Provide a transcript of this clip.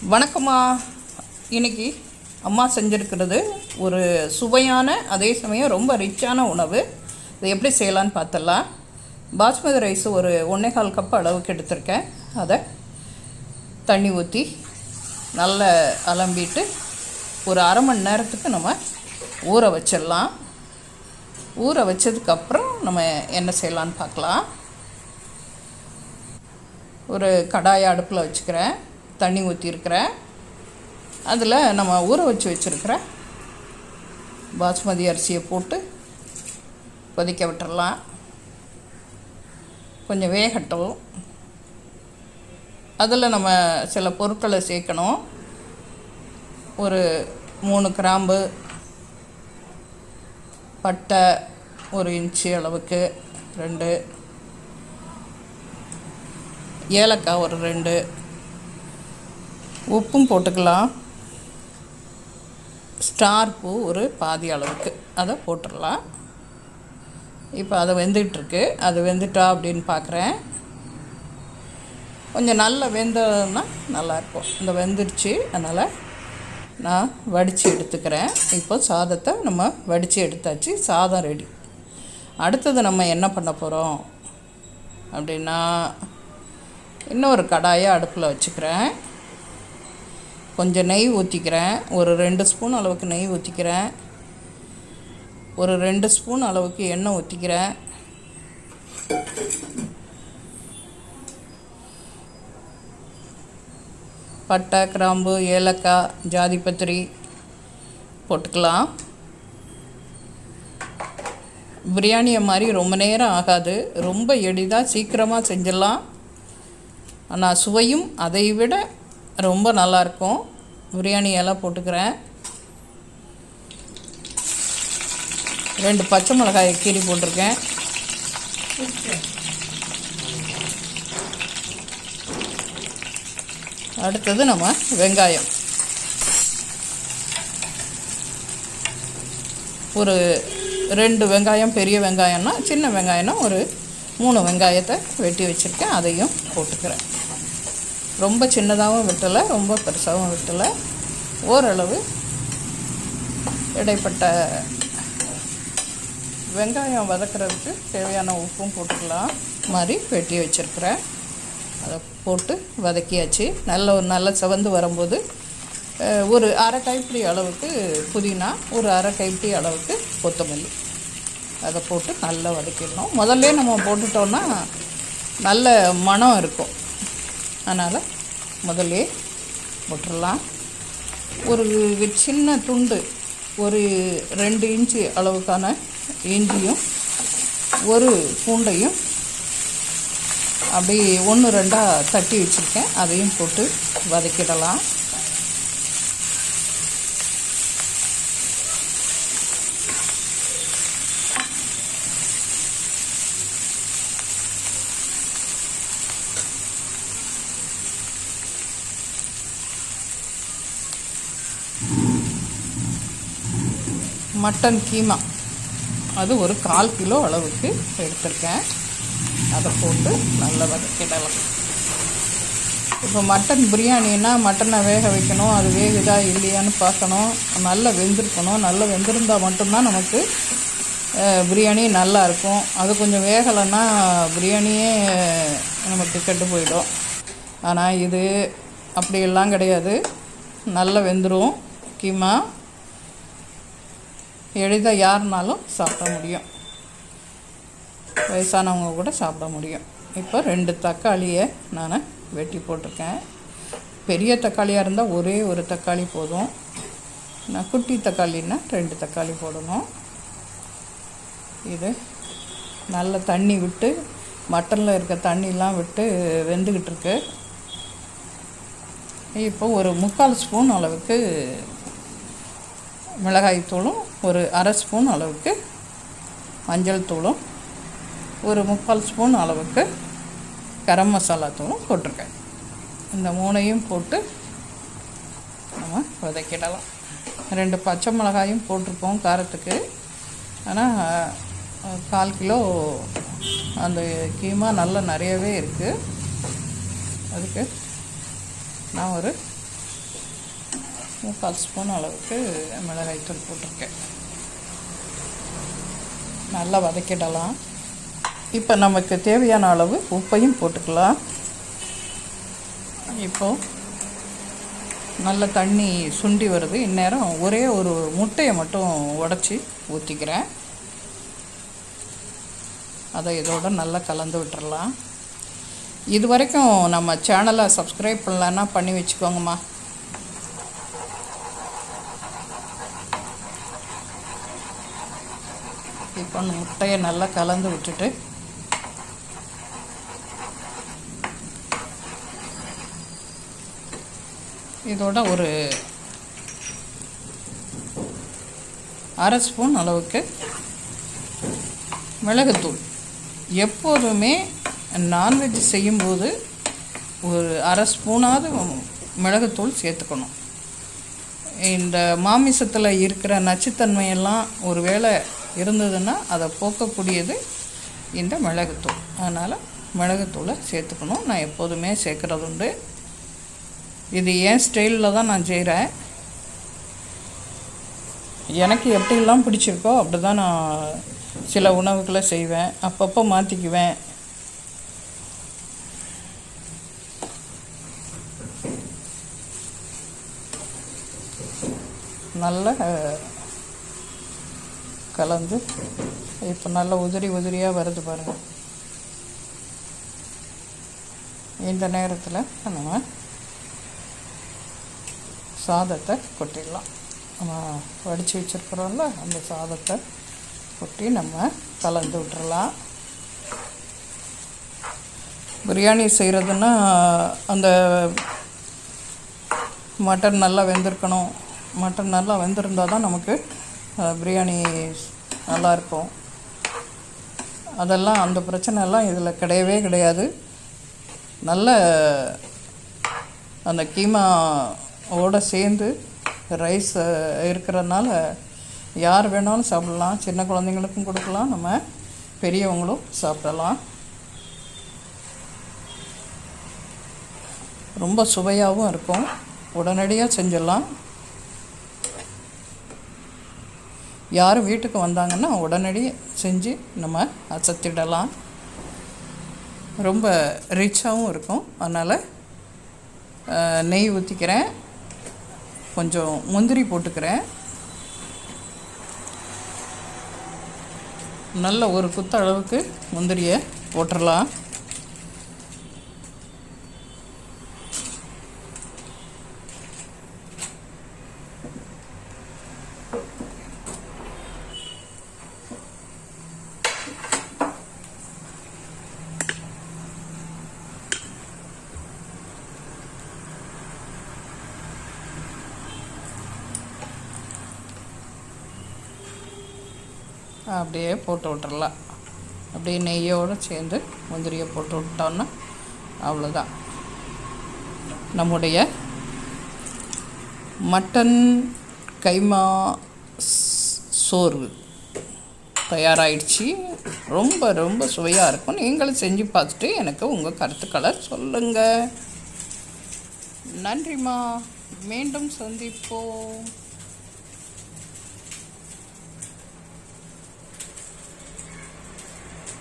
வணக்கம்மா. இன்றைக்கி அம்மா செஞ்சுருக்கிறது ஒரு சுவையான அதே சமயம் ரொம்ப ரிச்சான உணவு. இதை எப்படி செய்யலான்னு பார்த்துடலாம். பாஸ்மதி ரைஸ் ஒரு 1.25 கப் அளவுக்கு எடுத்திருக்கேன். அதை தண்ணி ஊற்றி நல்லா அலம்பிட்டு ஒரு அரை மணி நேரத்துக்கு நம்ம ஊற வச்சிடலாம். ஊற வச்சதுக்கப்புறம் நம்ம என்ன செய்யலான்னு பார்க்கலாம். ஒரு கடாயை அடுப்பில் வச்சுக்கிறேன். தண்ணி ஊற்றிருக்கிறேன். அதில் நம்ம ஊற வச்சுருக்கிற பாஸ்மதி அரிசியை போட்டு கொதிக்க விட்டுறலாம். கொஞ்சம் வேகட்டும். அதில் நம்ம சில பொருட்களை சேர்க்கணும். ஒரு 3 கிராம்பு, பட்டை 1 இன்ச்சு அளவுக்கு 2, ஏலக்காய் ஒரு 2, உப்பும் போட்டுக்கலாம். ஸ்டார் பூ ஒரு பாதி அளவுக்கு அதை போட்டுடலாம். இப்போ அதை வெந்துகிட்ருக்கு. அது வெந்துட்டா அப்படின்னு பார்க்குறேன். கொஞ்சம் நல்லா வெந்ததுன்னா நல்லாயிருக்கும். இந்த வெந்துடுச்சு, அதனால் நான் வடித்து எடுத்துக்கிறேன். இப்போ சாதத்தை நம்ம வடித்து எடுத்தாச்சு. சாதம் ரெடி. அடுத்தது நம்ம என்ன பண்ண போகிறோம் அப்படின்னா, இன்னொரு கடாயை அடுப்பில் வச்சுக்கிறேன். கொஞ்சம் நெய் ஊற்றிக்கிறேன். ஒரு 2 ஸ்பூன் அளவுக்கு நெய் ஊற்றிக்கிறேன். ஒரு 2 ஸ்பூன் அளவுக்கு எண்ணெய் ஊற்றிக்கிறேன். பட்டை, கிராம்பு, ஏலக்காய், ஜாதிபத்திரி போட்டுக்கலாம். பிரியாணியை மாதிரி ரொம்ப நேரம் ஆகாது. ரொம்ப எளிதாக சீக்கிரமாக செஞ்சிடலாம். ஆனால் சுவையும் அதை விட ரொம்ப நல்லாயிருக்கும். பிரியாணி எல்லாம் போட்டுக்கிறேன். 2 பச்சை மிளகாயை கீறி போட்டிருக்கேன். அடுத்தது நம்ம வெங்காயம் ஒரு 2 வெங்காயம், பெரிய வெங்காயம்னா, சின்ன வெங்காயம்னா ஒரு 3 வெங்காயத்தை வெட்டி வச்சுருக்கேன். அதையும் போட்டுக்கிறேன். ரொம்ப சின்னதாகவும் வெட்டலை, ரொம்ப பெருசாகவும் வெட்டலை. ஓரளவு இடைப்பட்ட வெங்காயம் வதக்கிறதுக்கு தேவையான உப்பும் போட்டுக்கலாம். மாதிரி வெட்டி வச்சுருக்கிறேன். அதை போட்டு வதக்கியாச்சு. நல்ல செவந்து வரும்போது ஒரு அரை கைப்பிடி அளவுக்கு புதினா, ஒரு அரை கைப்பிடி அளவுக்கு கொத்தமல்லி அதை போட்டு நல்லா வதக்கிடணும். முதல்ல நம்ம போட்டுட்டோன்னா நல்ல மணம் இருக்கும். அதனால் முதல்லே போட்டுடலாம். ஒரு சின்ன துண்டு, ஒரு 2 இன்ச்சு அளவுக்கான இஞ்சியும், ஒரு பூண்டையும் அப்படி 1 2 தட்டி வச்சுருக்கேன். அதையும் போட்டு வதக்கிடலாம். மட்டன் கீமா அது ஒரு 1/4 கிலோ அளவுக்கு எடுத்திருக்கேன். அதை போட்டு நல்லா வதக்கிடலாம். இப்போ மட்டன் பிரியாணின்னா மட்டனை வேக வைக்கணும். அது வேகுதா இல்லையான்னு பார்க்கணும். நல்லா வெந்திருக்கணும். நல்லா வெந்திருந்தால் மட்டும்தான் நமக்கு பிரியாணி நல்லா இருக்கும். அது கொஞ்சம் வேகலைன்னா பிரியாணியே நமக்கு கெட்டு போயிடும். ஆனால் இது அப்படியெல்லாம் கிடையாது. நல்லா வெந்துடும். கீமா எளிதாக யாருனாலும் சாப்பிட முடியும். வயசானவங்க கூட சாப்பிட முடியும். இப்போ 2 தக்காளியை நான் வெட்டி போட்டிருக்கேன். பெரிய தக்காளியாக இருந்தால் ஒரே ஒரு தக்காளி போதும். நான் குட்டி தக்காளின்னா 2 தக்காளி போடணும். இது நல்ல தண்ணி விட்டு, மட்டனில் இருக்க தண்ணிலாம் விட்டு வெந்துக்கிட்டு இருக்கு. இப்போ ஒரு 3/4 ஸ்பூன் அளவுக்கு மிளகாய்த்தூளும், ஒரு அரை ஸ்பூன் அளவுக்கு மஞ்சள் தூளும், ஒரு 3/4 ஸ்பூன் அளவுக்கு கரம் மசாலா தூளும் போட்டிருக்கேன். இந்த 3ஐயும் போட்டு நம்ம வதக்கிடலாம். 2 பச்சை மிளகாயும் போட்டிருக்கோம் காரத்துக்கு. ஆனால் 1/4 கிலோ அந்த கீமா நல்லா நிறையவே இருக்குது. அதுக்கு நான் ஒரு 3/4 ஸ்பூன் அளவுக்கு மிளகாய்த்தூள் போட்டிருக்கேன். நல்லா வதக்கிடலாம். இப்போ நமக்கு தேவையான அளவு உப்பையும் போட்டுக்கலாம். இப்போது நல்ல தண்ணி சுண்டி வருது. இந்நேரம் ஒரே ஒரு முட்டையை மட்டும் உடச்சி ஊற்றிக்கிறேன். அதை இதோட நல்லா கலந்து விட்டுறலாம். இது வரைக்கும் நம்ம சேனலை சப்ஸ்கிரைப் பண்ணலன்னா பண்ணி வச்சுக்கோங்கம்மா. இப்போ அந்த முட்டையை நல்லா கலந்து விட்டுட்டு இதோட ஒரு 1/2 ஸ்பூன் அளவுக்கு மிளகுத்தூள். எப்போதுமே நான்வெஜ் செய்யும்போது ஒரு 1/2 ஸ்பூனாவது மிளகுத்தூள் சேர்த்துக்கணும். இந்த மாமிசத்தில் இருக்கிற நச்சுத்தன்மையெல்லாம் ஒரு வேளை இருந்ததுன்னா அதை போக்கக்கூடியது இந்த மிளகுத்தூள். அதனால் மிளகுத்தூளை சேர்த்துக்கணும். நான் எப்போதுமே சேர்க்குறது உண்டு. இது என் ஸ்டைலில் தான் நான் செய்கிறேன். எனக்கு எப்படிலாம் பிடிச்சிருக்கோ அப்படி தான் நான் சில உணவுகளை செய்வேன். அப்பப்போ மாற்றிக்குவேன். நல்லா கலந்து இப்போ நல்லா உதிரியாக வருது பாருங்கள். இந்த நேரத்தில் நம்ம சாதத்தை கொட்டிடலாம். நம்ம வடித்து வச்சுருக்குறோம்ல, அந்த சாதத்தை கொட்டி நம்ம கலந்து விட்டுறலாம். பிரியாணி செய்கிறதுன்னா அந்த மட்டன் நல்லா வெந்திருக்கணும். மட்டன் நல்லா வெந்திருந்தால் தான் நமக்கு பிரியாணி நல்லாயிருக்கும். அதெல்லாம் அந்த பிரச்சனைலாம் இதில் கிடையவே கிடையாது. நல்ல அந்த கீமாவோடு சேர்ந்து ரைஸ் இருக்கிறதுனால யார் வேணாலும் சாப்பிடலாம். சின்ன குழந்தைங்களுக்கும் கொடுக்கலாம், நம்ம பெரியவங்களும் சாப்பிடலாம். ரொம்ப சுவையாகவும் இருக்கும். உடனடியாக செஞ்சிடலாம். யாரும் வீட்டுக்கு வந்தாங்கன்னா உடனடியே செஞ்சு நம்ம அசத்திடலாம். ரொம்ப ரிச்சாகவும் இருக்கும். அதனால் நெய் ஊற்றிக்கிறேன். கொஞ்சம் முந்திரி போட்டுக்கிறேன். நல்ல ஒரு குத்த அளவுக்கு முந்திரியை போட்டுடலாம். அப்படியே போட்டு விட்டுறலாம். அப்படியே நெய்யோடு சேர்ந்து முந்திரியை போட்டு விட்டோன்னா அவ்வளோதான். நம்முடைய மட்டன் கைமா சோறு தயாராகிடுச்சு. ரொம்ப ரொம்ப சுவையாக இருக்கும். நீங்களும் செஞ்சு பார்த்துட்டு எனக்கு உங்கள் கருத்துக்களை சொல்லுங்கள். நன்றிம்மா. மீண்டும் சந்திப்போம்.